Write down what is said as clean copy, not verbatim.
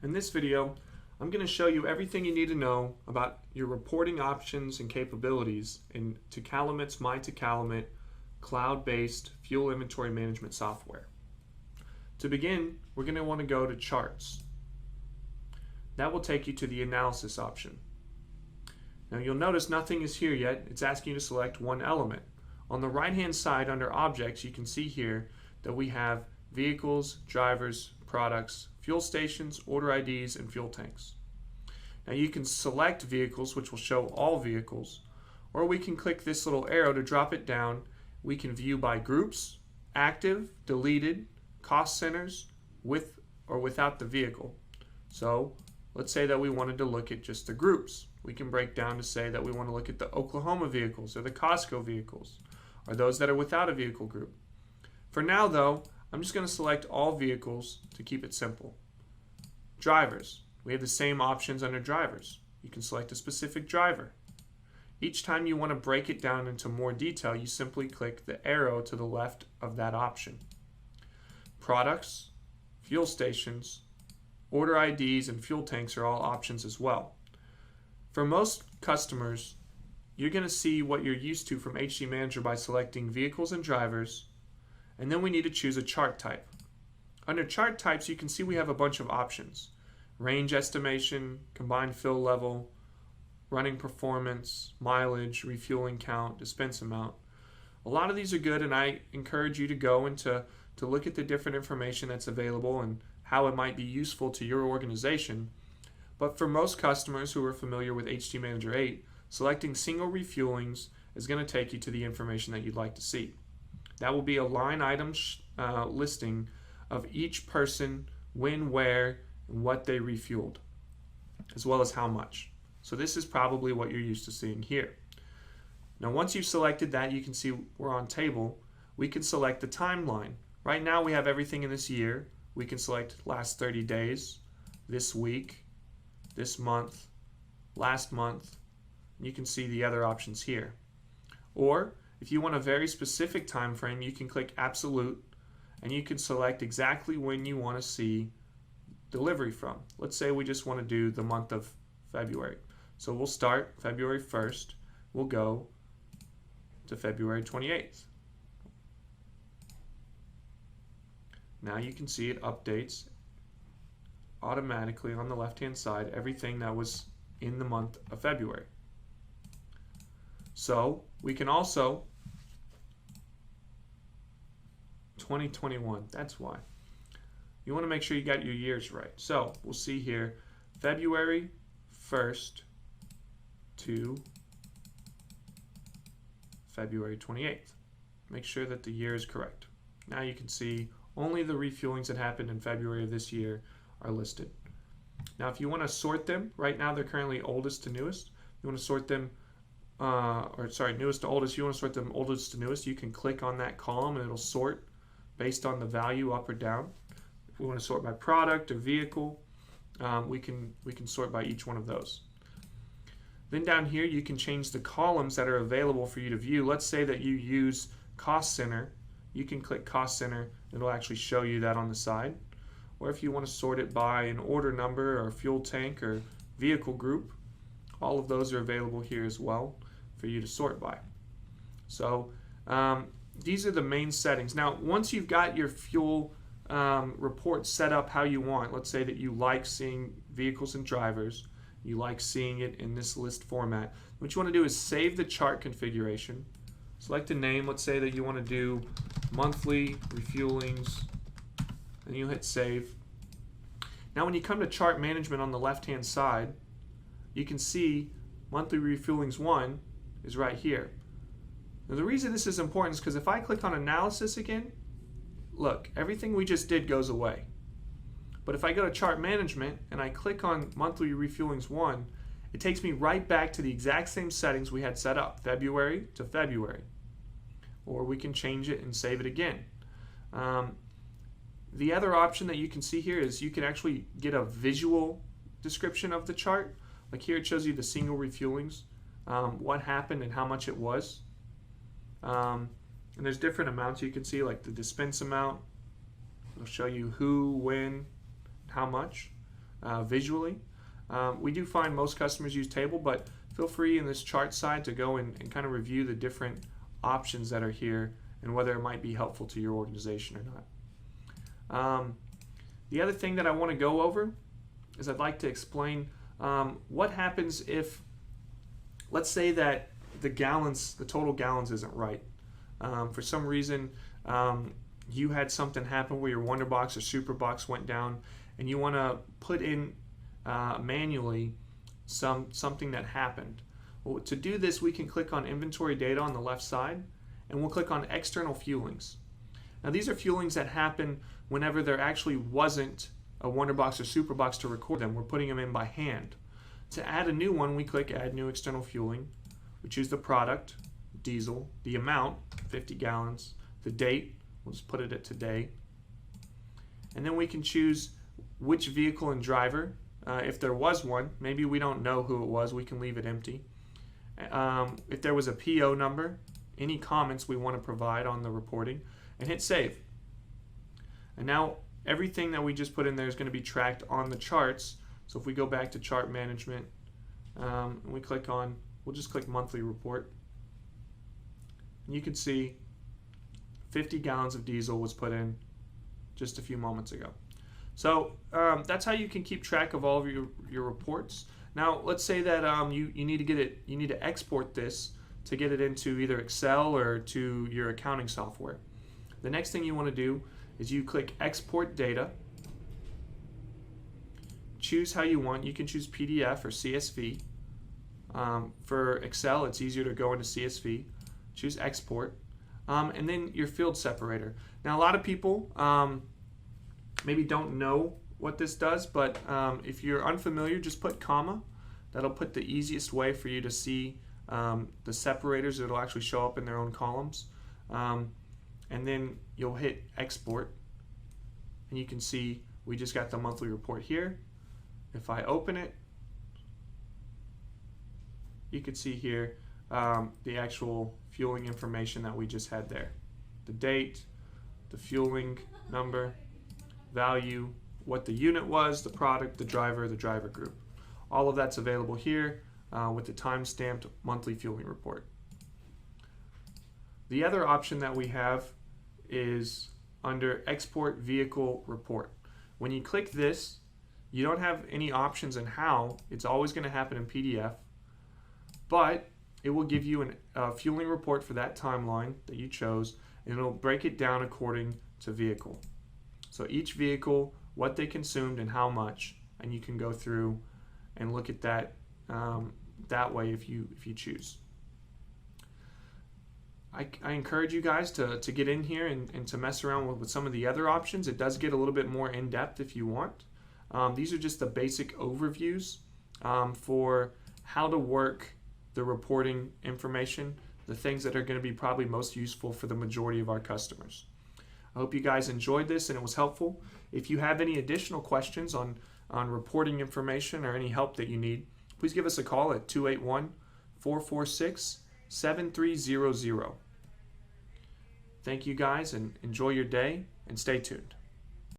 In this video, I'm going to show you everything you need to know about your reporting options and capabilities to Calumet's My2Calumet cloud-based fuel inventory management software. To begin, we're going to want to go to Charts. That will take you to the Analysis option. Now you'll notice nothing is here yet. It's asking you to select one element. On the right-hand side under Objects, you can see here that we have Vehicles, Drivers, Products, Fuel Stations, Order IDs, and Fuel Tanks. Now you can select Vehicles, which will show all vehicles, or we can click this little arrow to drop it down. We can view by groups, active, deleted, cost centers, with or without the vehicle. So let's say that we wanted to look at just the groups. We can break down to say that we want to look at the Oklahoma vehicles or the Costco vehicles, or those that are without a vehicle group. For now though, I'm just going to select all vehicles to keep it simple. Drivers. We have the same options under drivers. You can select a specific driver. Each time you want to break it down into more detail, you simply click the arrow to the left of that option. Products, fuel stations, order IDs, and fuel tanks are all options as well. For most customers, you're going to see what you're used to from HD Manager by selecting vehicles and drivers, and then we need to choose a chart type. Under chart types, you can see we have a bunch of options. Range estimation, combined fill level, running performance, mileage, refueling count, dispense amount. A lot of these are good, and I encourage you to go and to look at the different information that's available and how it might be useful to your organization. But for most customers who are familiar with HD Manager 8, selecting single refuelings is going to take you to the information that you'd like to see. That will be a line item listing of each person, when, where, and what they refueled, as well as how much. So this is probably what you're used to seeing here. Now once you've selected that, you can see we're on table. We can select the timeline. Right now we have everything in this year. We can select last 30 days, this week, this month, last month. You can see the other options here. Or if you want a very specific time frame, you can click absolute and you can select exactly when you want to see delivery from. Let's say we just want to do the month of February. So we'll start February 1st. We'll go to February 28th. Now you can see it updates automatically on the left-hand side everything that was in the month of February. So we can also 2021, that's why. You want to make sure you got your years right. So we'll see here February 1st to February 28th. Make sure that the year is correct. Now you can see only the refuelings that happened in February of this year are listed. Now if you want to sort them, right now they're currently oldest to newest. You want to sort them newest to oldest. You want to sort them oldest to newest. You can click on that column and it'll sort based on the value up or down. If we want to sort by product or vehicle, we can sort by each one of those. Then down here you can change the columns that are available for you to view. Let's say that you use Cost Center. You can click Cost Center. It'll actually show you that on the side. Or if you want to sort it by an order number or fuel tank or vehicle group, all of those are available here as well for you to sort by. So these are the main settings. Now once you've got your fuel report set up how you want, let's say that you like seeing vehicles and drivers, you like seeing it in this list format, what you want to do is save the chart configuration, select a name. Let's say that you want to do monthly refuelings, and you hit save. Now when you come to chart management on the left hand side, you can see monthly refuelings 1 is right here. Now the reason this is important is because if I click on analysis again, look, everything we just did goes away. But if I go to chart management and I click on monthly refuelings 1, it takes me right back to the exact same settings we had set up, February to February. Or we can change it and save it again. The other option that you can see here is you can actually get a visual description of the chart. Like here it shows you the single refuelings, what happened and how much it was. And there's different amounts you can see, like the dispense amount. It'll show you who, when, how much. visually. We do find most customers use table, but feel free in this chart side to go and kind of review the different options that are here and whether it might be helpful to your organization or not. The other thing that I want to go over is I'd like to explain what happens if, let's say that the total gallons isn't right. For some reason, you had something happen where your Wonderbox or Superbox went down, and you want to put in manually something that happened. Well, to do this, we can click on Inventory Data on the left side, and we'll click on External Fuelings. Now, these are fuelings that happen whenever there actually wasn't a Wonderbox or Superbox to record them. We're putting them in by hand. To add a new one, we click Add New External Fueling. We choose the product, diesel, the amount, 50 gallons, the date, we'll just put it at today, and then we can choose which vehicle and driver. If there was one, maybe we don't know who it was, we can leave it empty. If there was a PO number, any comments we want to provide on the reporting, and hit Save. And now everything that we just put in there is going to be tracked on the charts. So if we go back to Chart Management, and we click on, we'll just click Monthly Report, and you can see 50 gallons of diesel was put in just a few moments ago. So that's how you can keep track of all of your reports. Now let's say that you need to export this to get it into either Excel or to your accounting software. The next thing you want to do is you click Export Data. Choose how you want. You can choose PDF or CSV. For Excel, it's easier to go into CSV. Choose Export. And then your field separator. Now, a lot of people maybe don't know what this does, but if you're unfamiliar, just put comma. That'll put the easiest way for you to see the separators. It'll actually show up in their own columns. And then you'll hit Export. And you can see we just got the monthly report here. If I open it, you can see here the actual fueling information that we just had there. The date, the fueling number, value, what the unit was, the product, the driver group. All of that's available here with the time-stamped monthly fueling report. The other option that we have is under Export Vehicle Report. When you click this, you don't have any options in how. It's always going to happen in PDF, but it will give you a fueling report for that timeline that you chose, and it'll break it down according to vehicle. So each vehicle, what they consumed and how much, and you can go through and look at that that way if you choose. I encourage you guys to get in here and to mess around with some of the other options. It does get a little bit more in-depth if you want. These are just the basic overviews for how to work the reporting information, the things that are going to be probably most useful for the majority of our customers. I hope you guys enjoyed this and it was helpful. If you have any additional questions on reporting information or any help that you need, please give us a call at 281-446-7300. Thank you guys and enjoy your day and stay tuned.